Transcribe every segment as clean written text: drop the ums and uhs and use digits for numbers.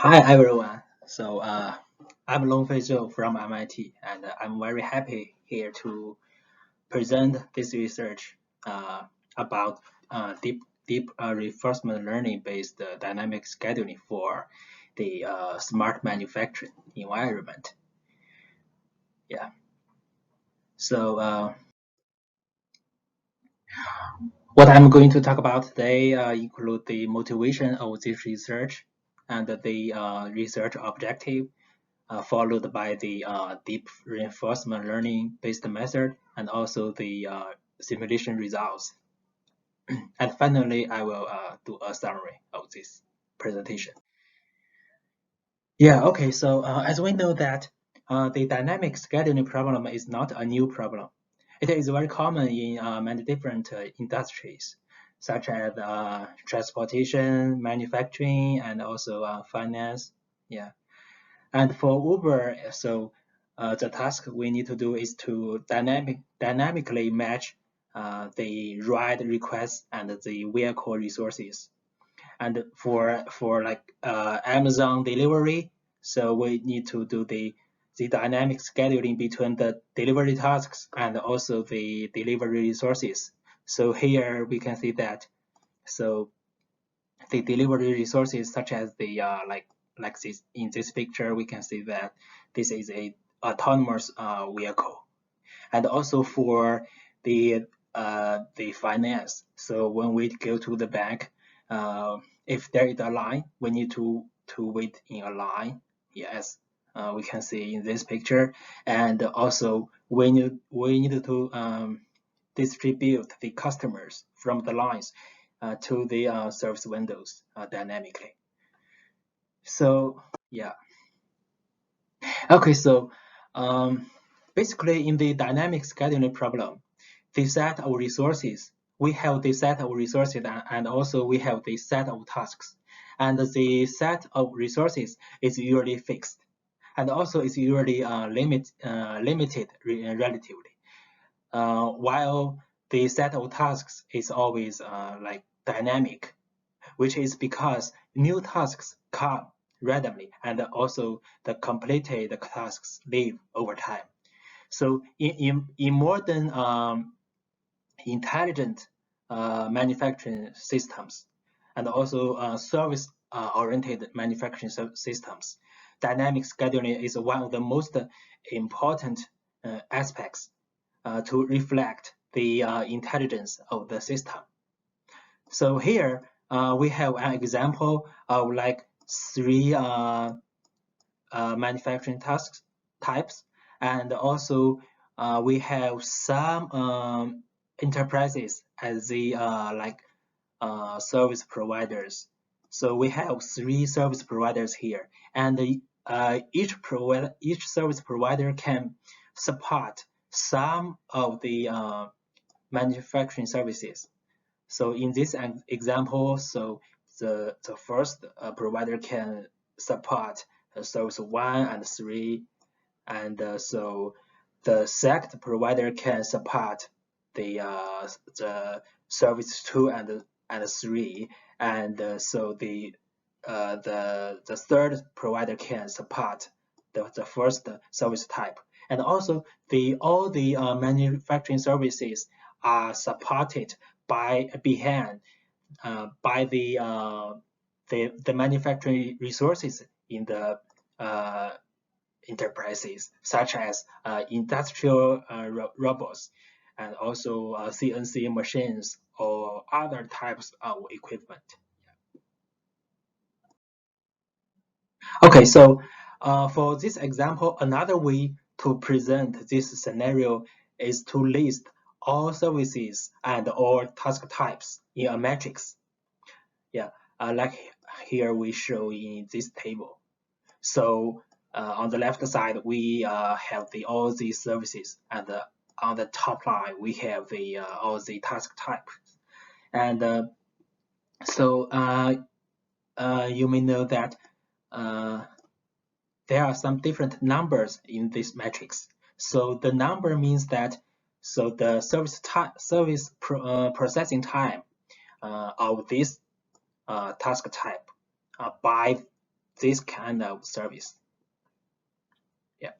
Hi everyone. I'm Longfei Zhou from MIT, and I'm very happy here to present this research about deep reinforcement learning based dynamic scheduling for the smart manufacturing environment. Yeah. So what I'm going to talk about today include the motivation of this research and the research objective followed by the deep reinforcement learning based method and also the simulation results. And finally, I will do a summary of this presentation. Yeah, okay, so as we know that the dynamic scheduling problem is not a new problem. It is very common in many different industries, such as transportation, manufacturing, and also finance. Yeah. And for Uber, the task we need to do is to dynamically match the ride requests and the vehicle resources. And for like Amazon delivery, so we need to do the dynamic scheduling between the delivery tasks and also the delivery resources. So here we can see that so the delivery resources such as the like this in this picture we can see that this is a autonomous vehicle, and also for the finance. So when we go to the bank, if there is a line, we need to wait in a line. Yes, we can see in this picture, and also we need to distribute the customers from the lines to the service windows dynamically. So yeah, okay. So um, basically, in the dynamic scheduling problem, the set of resources we have the set of resources and also we have the set of tasks, and the set of resources is usually fixed, and also it's usually limited relatively. While the set of tasks is always like dynamic, which is because new tasks come randomly and also the completed tasks leave over time. So in modern intelligent manufacturing systems and also service oriented manufacturing systems, dynamic scheduling is one of the most important aspects to reflect the intelligence of the system. So here we have an example of like three manufacturing tasks types, and also we have some enterprises as the service providers. So we have three service providers here, and each service provider can support some of the manufacturing services. So in this example, so the first provider can support service 1 and 3, and so the second provider can support the service 2 and 3, and so the third provider can support the first service type. And also the all the manufacturing services are supported behind by the manufacturing resources in the uh, enterprises, such as industrial robots and also CNC machines or other types of equipment. Okay, so for this example, another way to present this scenario is to list all services and all task types in a matrix. Yeah, like here we show in this table. So on the left side, we have the all these services, and on the top line, we have the all the task types. And so you may know that uh, there are some different numbers in this matrix. So the number means that so the processing time of this task type by this kind of service. Yeah.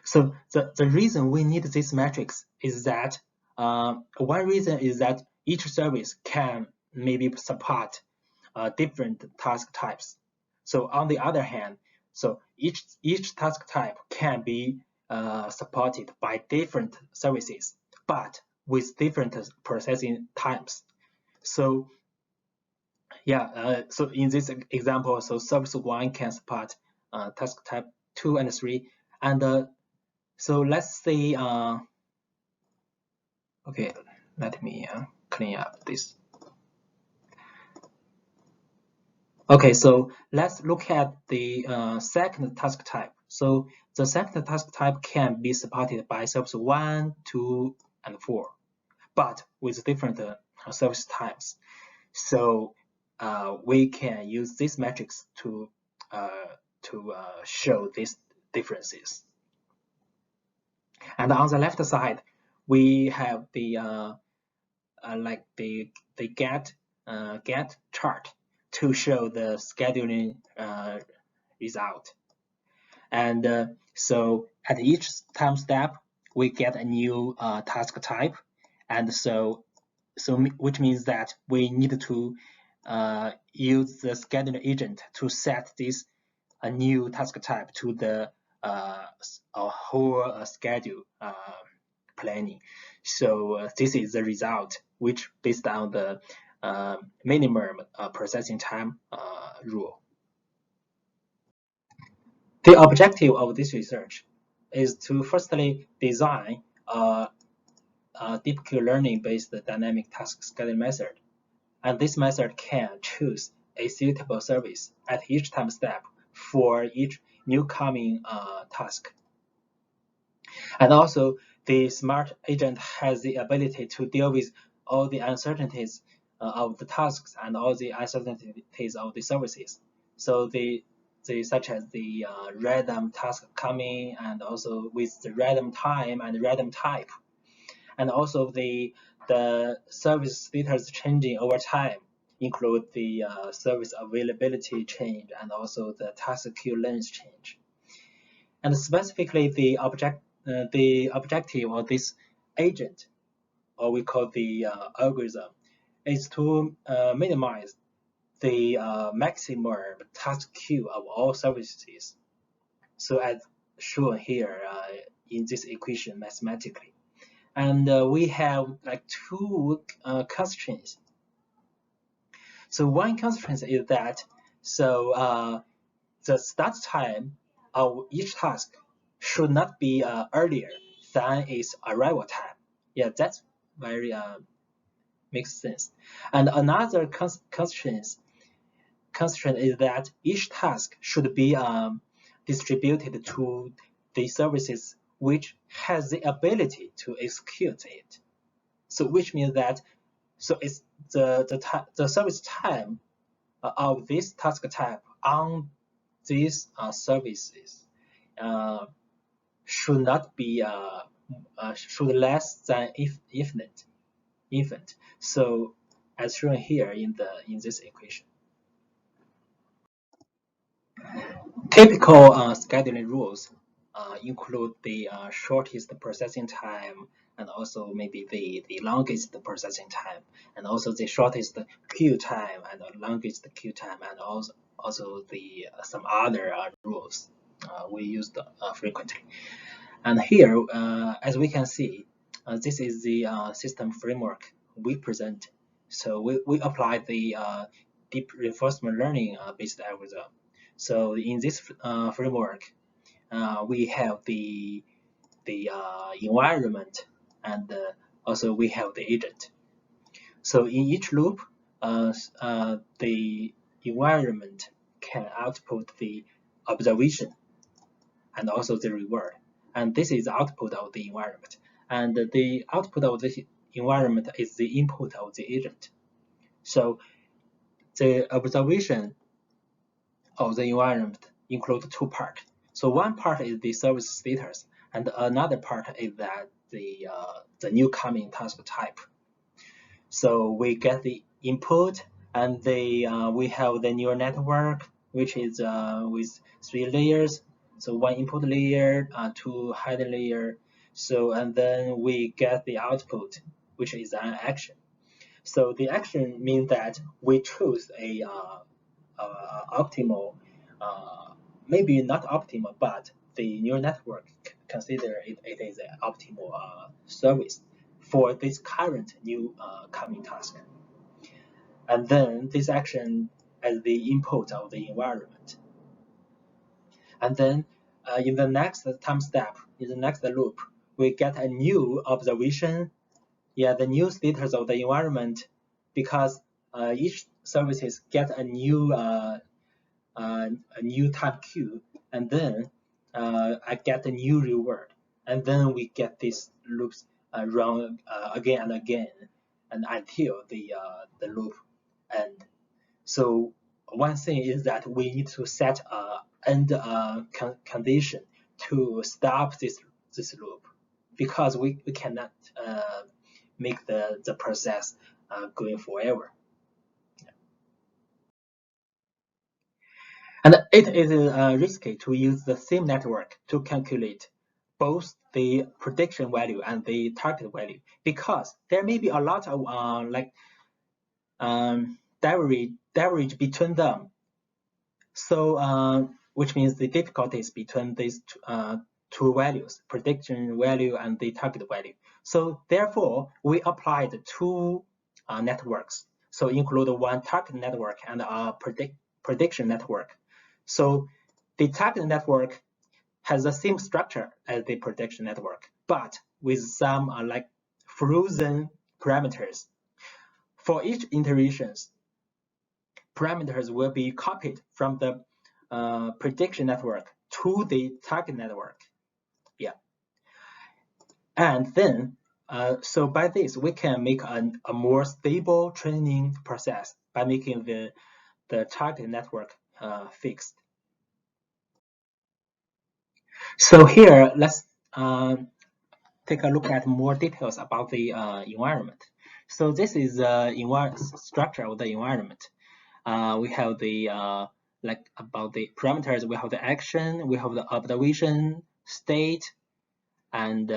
So the reason we need this matrix is that one reason is that each service can maybe support different task types. So on the other hand, so each task type can be supported by different services, but with different processing times. So yeah, so in this example, so service 1 can support task type 2 and 3, and so let's say okay, let me clean up this. Okay, so let's look at the second task type. So the second task type can be supported by service 1, 2, and 4, but with different service types. So we can use this matrix to show these differences. And on the left side, we have the like the get chart to show the scheduling result. And so at each time step, we get a new task type, and so which means that we need to use the scheduler agent to set this a new task type to the whole schedule planning. So this is the result, which based on the minimum processing time rule. The objective of this research is to firstly design a deep Q-learning-based dynamic task scheduling method, and this method can choose a suitable service at each time step for each new coming task. And also, the smart agent has the ability to deal with all the uncertainties of the tasks and all the uncertainties of the services. So such as the random task coming, and also with the random time and random type, and also the service status changing over time, include the service availability change and also the task queue length change. And specifically, the objective of this agent, or we call the algorithm, is to minimize the maximum task queue of all services. So as shown here in this equation mathematically. And we have like two constraints. So one constraint is that the start time of each task should not be earlier than its arrival time. Yeah, that's very makes sense. And another constraint is that each task should be distributed to the services which has the ability to execute it. So which means that it's the service time of this task type on these services should not be should less than infinite. So as shown here in this equation. Typical scheduling rules include the shortest processing time, and also maybe the longest processing time, and also the shortest queue time and the longest queue time, and also the some other rules we use frequently. And here, as we can see, this is the system framework we present. So we apply the deep reinforcement learning based algorithm. So in this framework, we have the environment, and also we have the agent. So in each loop, the environment can output the observation and also the reward. And this is the output of the environment. And the output of the environment is the input of the agent. So the observation of the environment include two parts. So one part is the service status, and another part is that the new coming task type. So we get the input, and we have the neural network which is with 3 layers. So one input layer, 2 hidden layer. So and then we get the output, which is an action. So the action means that we choose a optimal, maybe not optimal, but the neural network consider it is an optimal service for this current new coming task. And then this action as the input of the environment. And then in the next time step, in the next loop, we get a new observation, the new status of the environment, because each services get a new time queue, and then I get a new reward, and then we get these loops run again and again, and until the loop end. So one thing is that we need to set a end condition to stop this loop, because we cannot make the process going forever. And it is risky to use the same network to calculate both the prediction value and the target value, because there may be a lot of divergence between them. So which means the difficulties between these two values, prediction value and the target value. So therefore, we applied two networks. So include one target network and a prediction network. So the target network has the same structure as the prediction network, but with some like frozen parameters. For each iterations, parameters will be copied from the prediction network to the target network. And then, so by this, we can make a more stable training process by making the target network fixed. So here, let's take a look at more details about the environment. So this is the structure of the environment. We have the like about the parameters. We have the action, we have the observation, state, and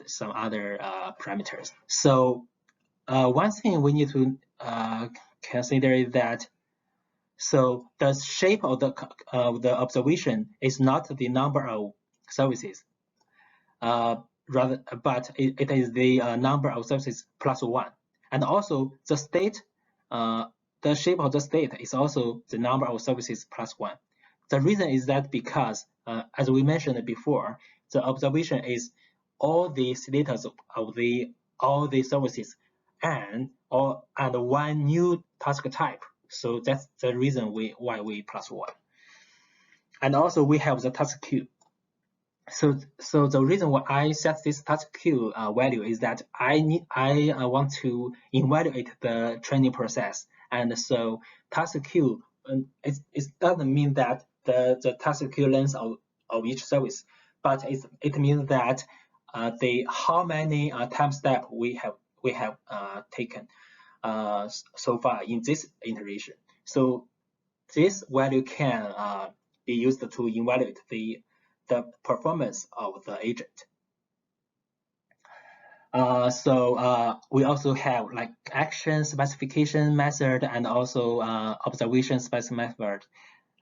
some other parameters. So one thing we need to consider is that so the shape of the observation is not the number of services, rather, but it is the number of services plus 1, and also the state. The shape of the state is also the number of services plus 1. The reason is that because, as we mentioned before, the observation is all the status of all the services and one new task type. So that's the reason why we plus 1. And also we have the task queue. So the reason why I set this task queue value is that I want to evaluate the training process, and so task queue it doesn't mean that the task queue length of each service, but it means that the how many time step we have taken so far in this iteration. So this value can be used to evaluate the performance of the agent. So we also have like action specification method and also observation specification method,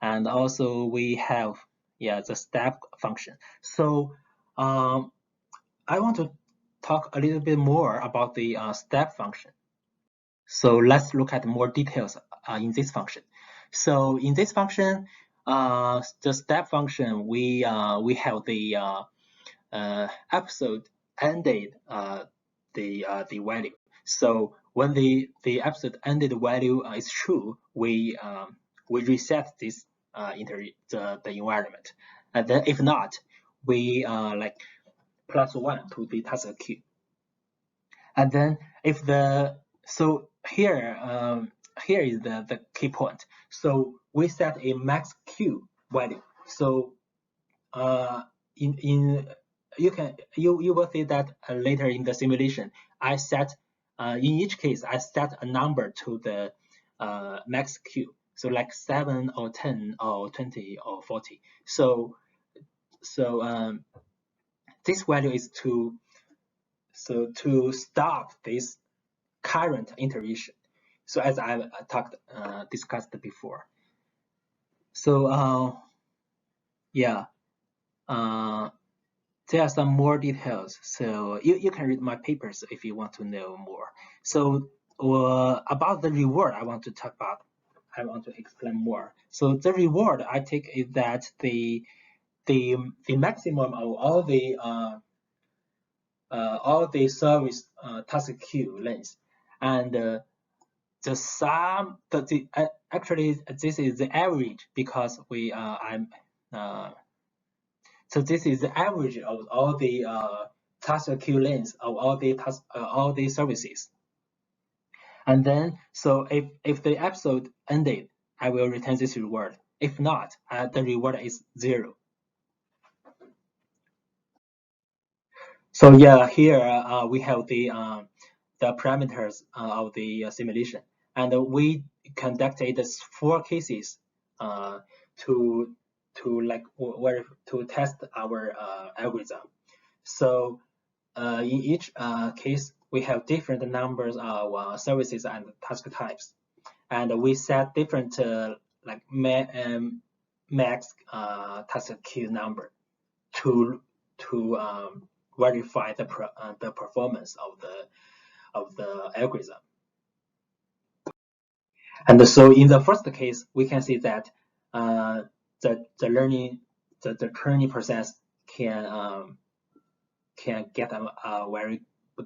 and also we have the step function. So I want to talk a little bit more about the step function. So let's look at more details in this function. So in this function, the step function, we have the episode ended the value. So when the episode ended value is true, we reset this the environment, and then if not, we like plus 1 to the task queue. And then if the so here here is the key point. So we set a max queue value. So in you will see that later in the simulation, I set in each case I set a number to the max queue. So like 7 or 10 or 20 or 40. So this value is to stop this current iteration. So as I discussed before. So yeah, there are some more details. So you can read my papers if you want to know more. So about the reward, I want to explain more. So the reward I take is that the maximum of all the service task queue lengths, and the sum actually this is the average because so this is the average of all the task queue lengths of all the services. And then so if the episode ended, I will return this reward. If not, the reward is 0. So yeah, here we have the parameters of the simulation, and we conducted 4 cases to test our algorithm. So in each case, we have different numbers of services and task types, and we set different max task queue number to verify the performance of the algorithm. And so in the first case, we can see that the training process can get a very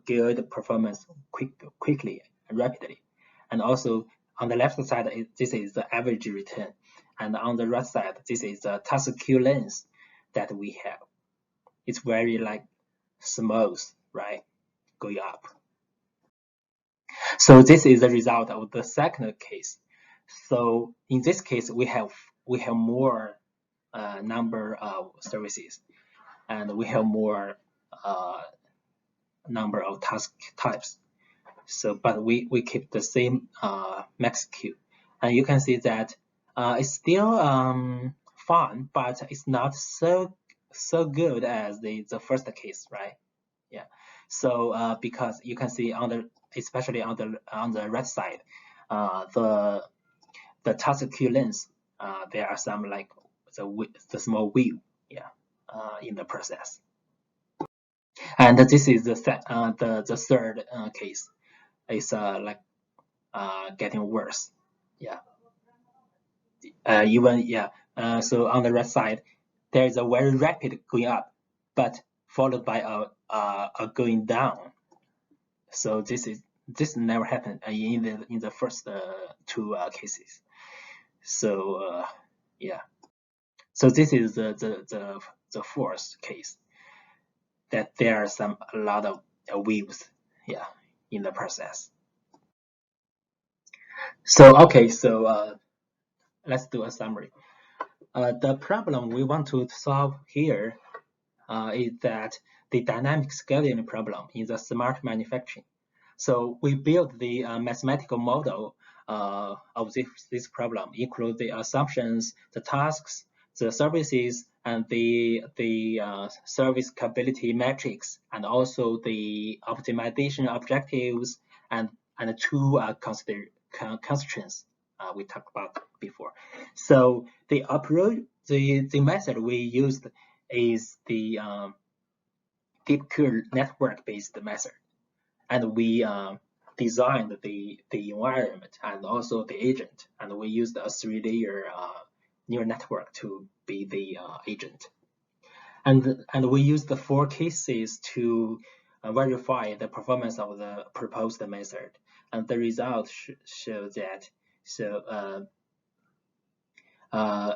good performance quickly and rapidly. And also on the left side, this is the average return, and on the right side, this is the task queue length that we have. It's very smooth, right? Going up. So this is the result of the second case. So in this case, we have more number of services, and we have more number of task types. So, but we keep the same max queue, and you can see that it's still fun, but it's not so good as the first case, right? Yeah. So because you can see especially on the right side, the task queue length, there are some like the small wheel, yeah, in the process. And this is the third case. It's getting worse, yeah. So on the right side, there is a very rapid going up, but followed by a going down. So this never happened in the first 2 cases. So yeah. So this is the fourth case, that there are a lot of waves, yeah, in the process. So okay, so let's do a summary. The problem we want to solve here is that the dynamic scaling problem in the smart manufacturing. So we built the mathematical model of this problem, include the assumptions, the tasks, the services, and the service capability metrics, and also the optimization objectives, and 2 constraints we talked about before. So the approach, the method we used is the deep curve network-based method, and we designed the environment and also the agent, and we used a 3-layer neural network to be the agent, and we used the 4 cases to verify the performance of the proposed method, and the results show that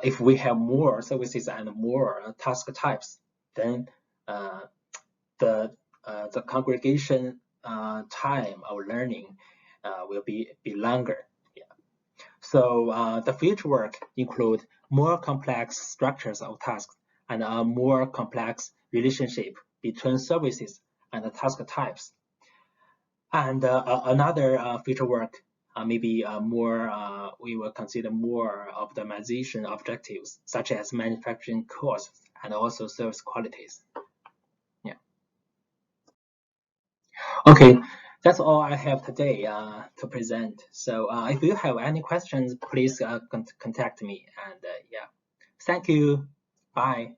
if we have more services and more task types, then the congregation time of learning will be longer. Yeah. So the future work include more complex structures of tasks and a more complex relationship between services and task types. And another future work maybe we will consider more optimization objectives, such as manufacturing costs and also service qualities. Yeah. Okay, that's all I have today to present. So if you have any questions, please contact me. And yeah, thank you. Bye.